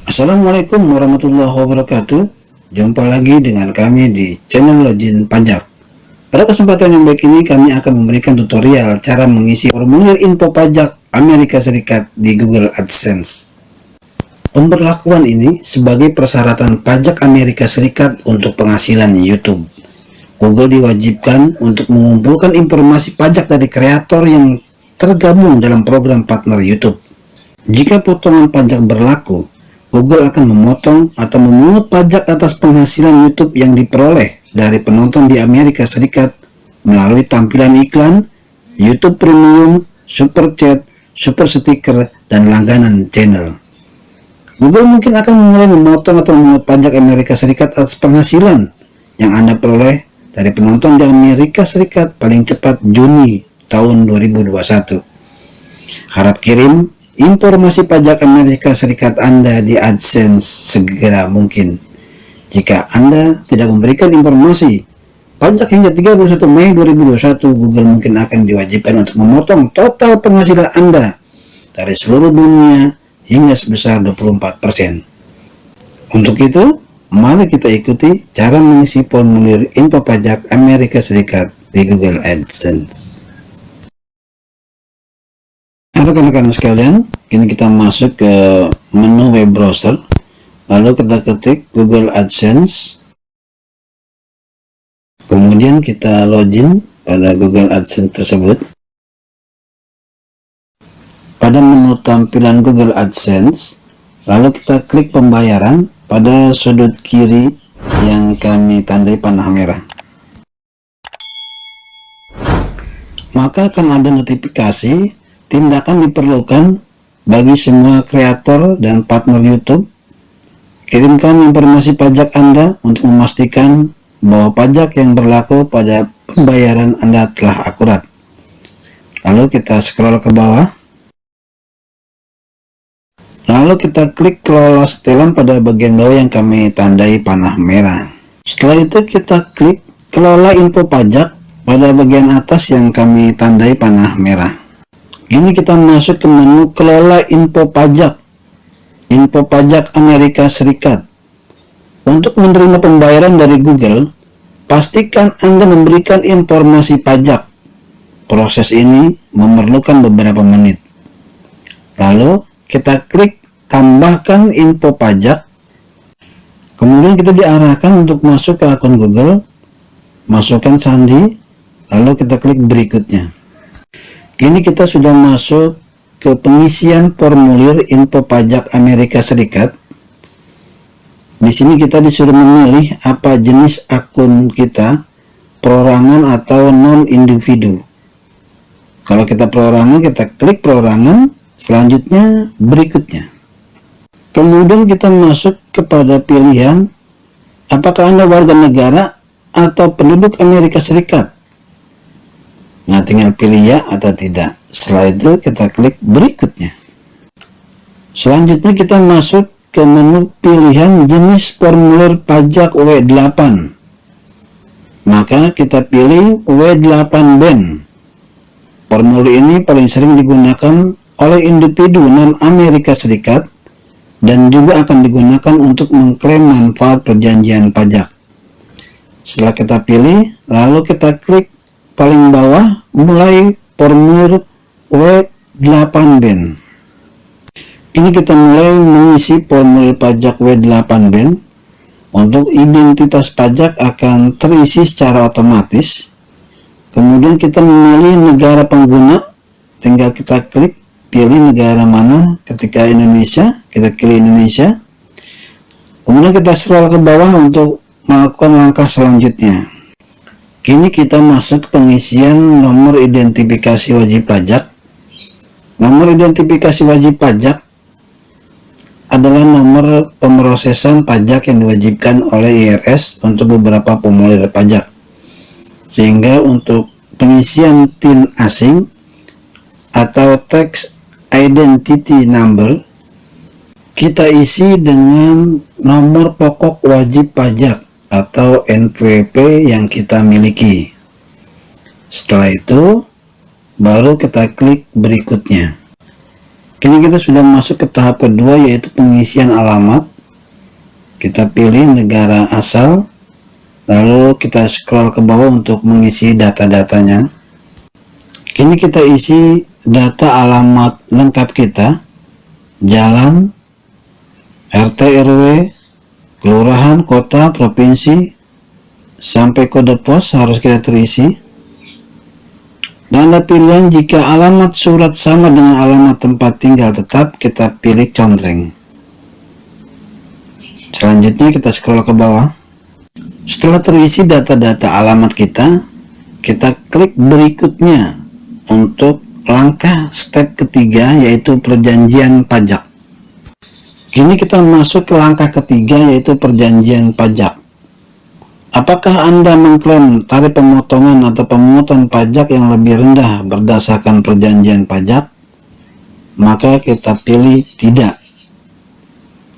Assalamualaikum warahmatullahi wabarakatuh. Jumpa lagi dengan kami di channel Login Pajak. Pada kesempatan yang baik ini kami akan memberikan tutorial cara mengisi formulir info pajak Amerika Serikat di Google AdSense. Pemberlakuan ini sebagai persyaratan pajak Amerika Serikat untuk penghasilan YouTube. Google diwajibkan untuk mengumpulkan informasi pajak dari kreator yang tergabung dalam program partner YouTube. Jika potongan pajak berlaku, Google akan memotong atau memungut pajak atas penghasilan YouTube yang diperoleh dari penonton di Amerika Serikat melalui tampilan iklan, YouTube Premium, Super Chat, Super Sticker, dan langganan channel. Google mungkin akan mulai memotong atau memungut pajak Amerika Serikat atas penghasilan yang Anda peroleh dari penonton di Amerika Serikat paling cepat Juni tahun 2021. Harap kirim informasi pajak Amerika Serikat Anda di AdSense segera mungkin. Jika Anda tidak memberikan informasi pajak hingga 31 Mei 2021, Google mungkin akan diwajibkan untuk memotong total penghasilan Anda dari seluruh dunia hingga sebesar 24%. Untuk itu, mari kita ikuti cara mengisi formulir info pajak Amerika Serikat di Google AdSense. Rekan-rekan sekalian, kini kita masuk ke menu web browser, lalu kita ketik Google AdSense, kemudian kita login pada Google AdSense tersebut. Pada menu tampilan Google AdSense, lalu kita klik pembayaran pada sudut kiri yang kami tandai panah merah. Maka akan ada notifikasi tindakan diperlukan bagi semua kreator dan partner YouTube. Kirimkan informasi pajak Anda untuk memastikan bahwa pajak yang berlaku pada pembayaran Anda telah akurat. Lalu kita scroll ke bawah. Lalu kita klik kelola setelan pada bagian bawah yang kami tandai panah merah. Setelah itu kita klik kelola info pajak pada bagian atas yang kami tandai panah merah. Ini kita masuk ke menu kelola info pajak Amerika Serikat. Untuk menerima pembayaran dari Google, pastikan Anda memberikan informasi pajak. Proses ini memerlukan beberapa menit. Lalu kita klik tambahkan info pajak. Kemudian kita diarahkan untuk masuk ke akun Google, masukkan sandi, lalu kita klik berikutnya. Kini kita sudah masuk ke pengisian formulir info pajak Amerika Serikat. Di sini kita disuruh memilih apa jenis akun kita, perorangan atau non-individu. Kalau kita perorangan, kita klik perorangan, selanjutnya berikutnya. Kemudian kita masuk kepada pilihan apakah Anda warga negara atau penduduk Amerika Serikat. Nah, tinggal pilih ya atau tidak. Setelah itu kita klik berikutnya. Selanjutnya kita masuk ke menu pilihan jenis formulir pajak W8. Maka kita pilih W8 band. Formulir ini paling sering digunakan oleh individu non-Amerika Serikat dan juga akan digunakan untuk mengklaim manfaat perjanjian pajak. Setelah kita pilih, lalu kita klik paling bawah mulai formulir W8 band. Ini kita mulai mengisi formulir pajak W8 band. Untuk identitas pajak akan terisi secara otomatis. Kemudian kita memilih negara pengguna, tinggal kita klik pilih negara mana. Ketika Indonesia, kita pilih Indonesia. Kemudian kita scroll ke bawah untuk melakukan langkah selanjutnya. Kini kita masuk ke pengisian nomor identifikasi wajib pajak. Nomor identifikasi wajib pajak adalah nomor pemrosesan pajak yang diwajibkan oleh IRS untuk beberapa formulir pajak. Sehingga untuk pengisian TIN asing atau Tax Identity Number, kita isi dengan nomor pokok wajib pajak atau NPWP yang kita miliki. Setelah itu baru kita klik berikutnya. Kini kita sudah masuk ke tahap kedua, yaitu pengisian alamat. Kita pilih negara asal, lalu kita scroll ke bawah untuk mengisi data-datanya. Kini kita isi data alamat lengkap kita, jalan, RT RW, kelurahan, kota, provinsi, sampai kode pos harus kita terisi. Dan ada pilihan jika alamat surat sama dengan alamat tempat tinggal tetap, kita pilih contreng. Selanjutnya kita scroll ke bawah. Setelah terisi data-data alamat kita klik berikutnya untuk langkah step ketiga, yaitu perjanjian pajak. Kini kita masuk ke langkah ketiga, yaitu perjanjian pajak. Apakah Anda mengklaim tarif pemotongan atau pemungutan pajak yang lebih rendah berdasarkan perjanjian pajak? Maka kita pilih tidak.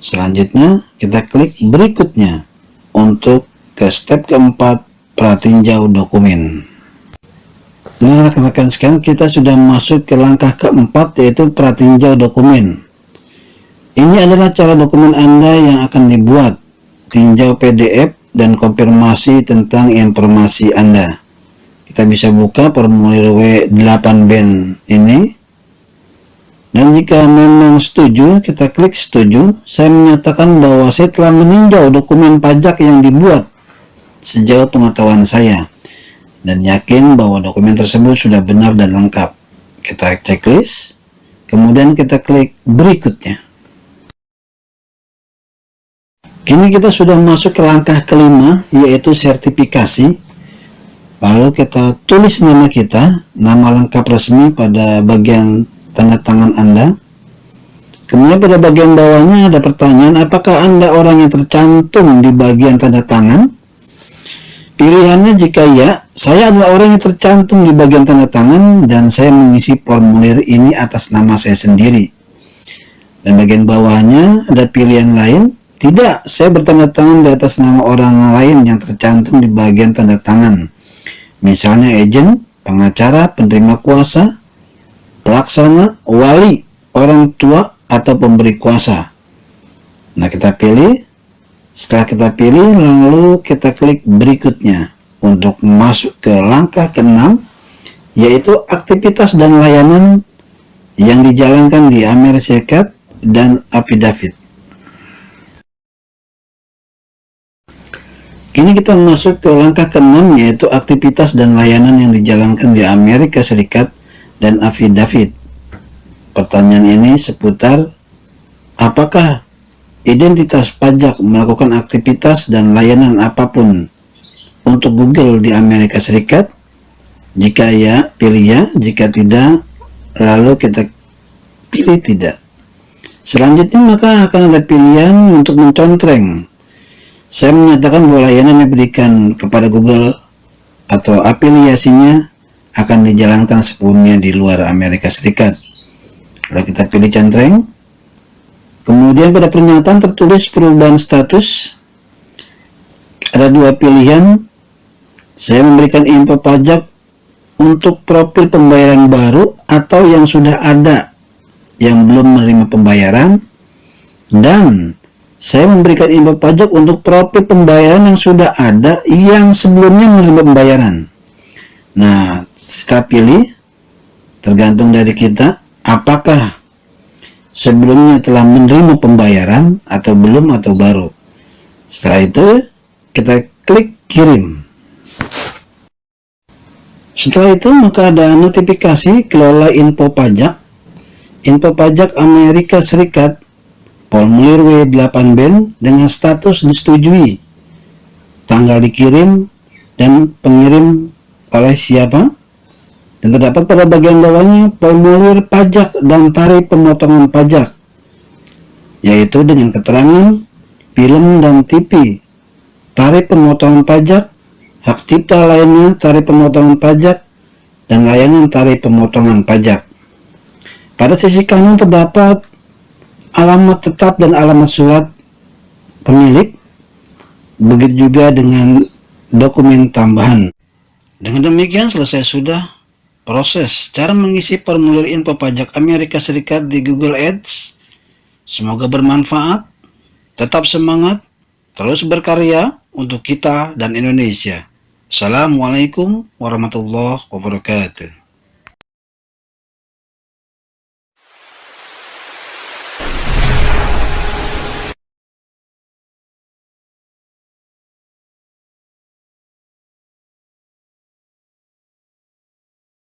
Selanjutnya kita klik berikutnya untuk ke step keempat, pratinjau dokumen. Nah, rekan-rekan sekalian, kita sudah masuk ke langkah keempat, yaitu pratinjau dokumen. Ini adalah cara dokumen Anda yang akan dibuat, tinjau PDF dan konfirmasi tentang informasi Anda. Kita bisa buka formulir W8BEN ini, dan jika memang setuju, kita klik setuju. Saya menyatakan bahwa saya telah meninjau dokumen pajak yang dibuat sejauh pengetahuan saya dan yakin bahwa dokumen tersebut sudah benar dan lengkap. Kita checklist, kemudian kita klik berikutnya. Kini kita sudah masuk ke langkah kelima, yaitu sertifikasi. Lalu kita tulis nama kita, nama lengkap resmi pada bagian tanda tangan Anda. Kemudian pada bagian bawahnya ada pertanyaan, apakah Anda orang yang tercantum di bagian tanda tangan? Pilihannya jika ya, saya adalah orang yang tercantum di bagian tanda tangan dan saya mengisi formulir ini atas nama saya sendiri. Dan bagian bawahnya ada pilihan lain. Tidak, saya bertanda tangan di atas nama orang lain yang tercantum di bagian tanda tangan. Misalnya agen, pengacara, penerima kuasa, pelaksana, wali, orang tua, atau pemberi kuasa. Nah, kita pilih. Setelah kita pilih, lalu kita klik berikutnya untuk masuk ke langkah ke-6, yaitu aktivitas dan layanan yang dijalankan di Amerika Serikat dan affidavit. Kini kita masuk ke langkah ke-6, yaitu aktivitas dan layanan yang dijalankan di Amerika Serikat dan affidavit. Pertanyaan ini seputar apakah identitas pajak melakukan aktivitas dan layanan apapun untuk Google di Amerika Serikat. Jika ya, pilih ya. Jika tidak, lalu kita pilih tidak. Selanjutnya maka akan ada pilihan untuk mencontreng. Saya menyatakan bahwa layanan yang diberikan kepada Google atau afiliasinya akan dijalankan sebelumnya di luar Amerika Serikat. Lalu kita pilih centreng. Kemudian pada pernyataan tertulis perubahan status. Ada dua pilihan. Saya memberikan info pajak untuk profil pembayaran baru atau yang sudah ada yang belum menerima pembayaran, dan saya memberikan info pajak untuk profil pembayaran yang sudah ada yang sebelumnya menerima pembayaran. Nah, kita pilih, tergantung dari kita, apakah sebelumnya telah menerima pembayaran atau belum atau baru. Setelah itu, kita klik kirim. Setelah itu, maka ada notifikasi kelola info pajak. Info pajak Amerika Serikat formulir W8BEN dengan status disetujui, tanggal dikirim, dan pengirim oleh siapa. Dan terdapat pada bagian bawahnya formulir pajak dan tarif pemotongan pajak, yaitu dengan keterangan film dan TV, tarif pemotongan pajak, hak cipta lainnya, tarif pemotongan pajak, dan layanan tarif pemotongan pajak. Pada sisi kanan terdapat alamat tetap dan alamat surat pemilik, begitu juga dengan dokumen tambahan. Dengan demikian selesai sudah proses cara mengisi formulir info pajak Amerika Serikat di Google Ads. Semoga bermanfaat, tetap semangat, terus berkarya untuk kita dan Indonesia. Assalamualaikum warahmatullahi wabarakatuh.